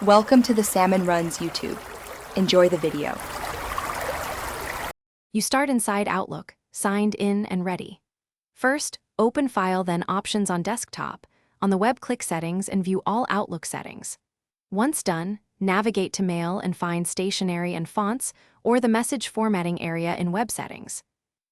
Welcome to the Salmon Runs YouTube. Enjoy the video. You start inside Outlook, signed in and ready. First, open File, then Options on desktop. On the web, click Settings and view all Outlook settings. Once done, navigate to Mail and find Stationery and Fonts or the Message Formatting area in Web Settings.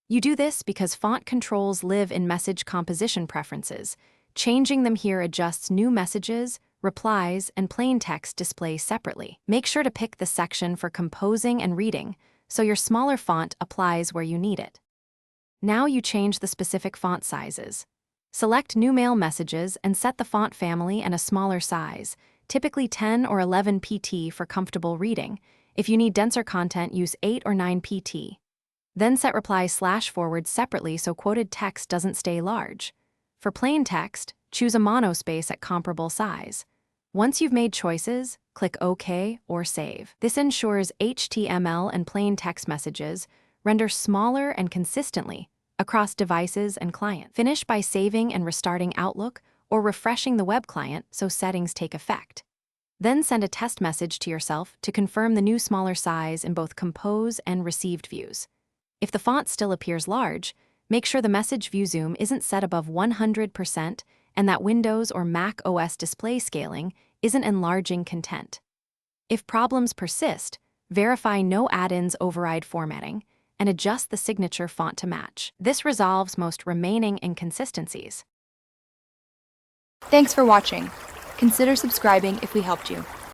You do this because font controls live in Message Composition preferences. Changing them here adjusts new messages, replies, and plain text display separately. Make sure to pick the section for composing and reading, so your smaller font applies where you need it. Now you change the specific font sizes. Select New Mail Messages and set the font family and a smaller size, typically 10 or 11 pt for comfortable reading. If you need denser content, use 8 or 9 pt. Then set reply/forward separately so quoted text doesn't stay large. For plain text, choose a monospace at comparable size. Once you've made choices, click OK or Save. This ensures HTML and plain text messages render smaller and consistently across devices and clients. Finish by saving and restarting Outlook or refreshing the web client so settings take effect. Then send a test message to yourself to confirm the new smaller size in both Compose and Received views. If the font still appears large, make sure the message view zoom isn't set above 100% and that Windows or Mac OS display scaling isn't enlarging content. If problems persist, verify no add-ins override formatting and adjust the signature font to match. This resolves most remaining inconsistencies. Thanks for watching. Consider subscribing if we helped you.